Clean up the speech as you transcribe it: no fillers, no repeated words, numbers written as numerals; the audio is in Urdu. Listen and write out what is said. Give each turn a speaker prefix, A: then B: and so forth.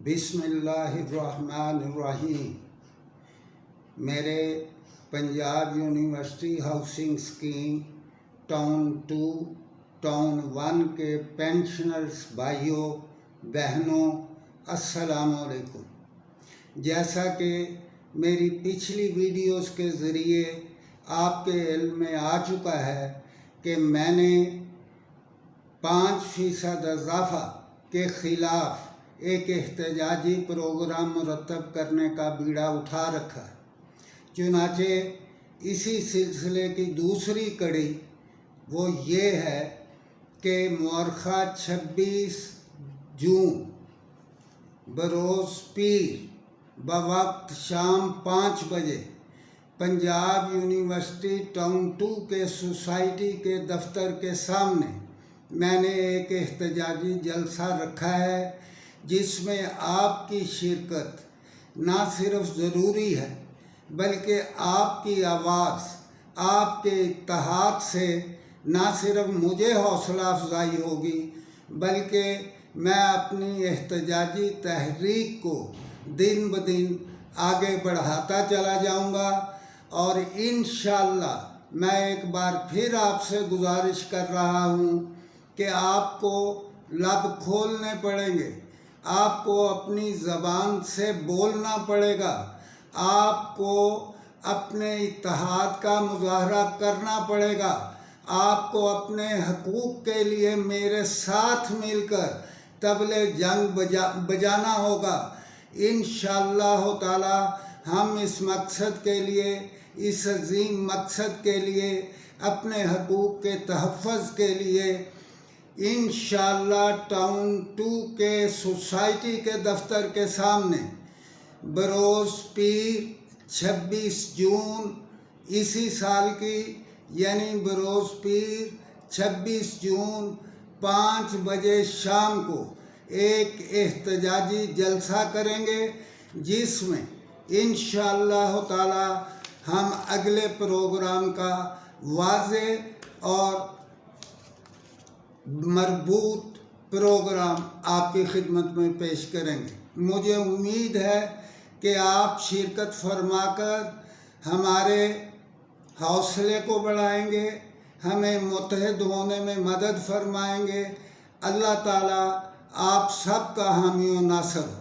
A: بسم اللہ الرحمن الرحیم۔ میرے Punjab university housing scheme town 2 town 1 کے پینشنرز بھائیوں بہنوں السلام علیکم۔ جیسا کہ میری پچھلی ویڈیوز کے ذریعے آپ کے علم میں آ چکا ہے کہ میں نے 5% اضافہ کے خلاف ایک احتجاجی پروگرام مرتب کرنے کا بیڑا اٹھا رکھا ہے۔ چنانچہ اسی سلسلے کی دوسری کڑی وہ یہ ہے کہ مورخہ 26 جون بروز پیر بوقت شام 5 بجے پنجاب یونیورسٹی ٹاؤن 2 کے سوسائٹی کے دفتر کے سامنے میں نے ایک احتجاجی جلسہ رکھا ہے، جس میں آپ کی شرکت نہ صرف ضروری ہے بلکہ آپ کی آواز، آپ کے اتحاد سے نہ صرف مجھے حوصلہ افزائی ہوگی بلکہ میں اپنی احتجاجی تحریک کو دن بدن آگے بڑھاتا چلا جاؤں گا، اور انشاءاللہ میں ایک بار پھر آپ سے گزارش کر رہا ہوں کہ آپ کو لب کھولنے پڑیں گے، آپ کو اپنی زبان سے بولنا پڑے گا، آپ کو اپنے اتحاد کا مظاہرہ کرنا پڑے گا، آپ کو اپنے حقوق کے لیے میرے ساتھ مل کر طبلِ جنگ بجانا ہوگا۔ انشاءاللہ تعالی ہم اس مقصد کے لیے، اس عظیم مقصد کے لیے، اپنے حقوق کے تحفظ کے لیے انشاءاللہ ٹاؤن 2 کے سوسائٹی کے دفتر کے سامنے بروز پیر 26 جون اسی سال کی، یعنی بروز پیر 26 جون 5 بجے شام کو ایک احتجاجی جلسہ کریں گے، جس میں انشاءاللہ تعالی ہم اگلے پروگرام کا واضح اور مربوط پروگرام آپ کی خدمت میں پیش کریں گے۔ مجھے امید ہے کہ آپ شرکت فرما کر ہمارے حوصلے کو بڑھائیں گے، ہمیں متحد ہونے میں مدد فرمائیں گے۔ اللہ تعالیٰ آپ سب کا حامی و ناصر ہو۔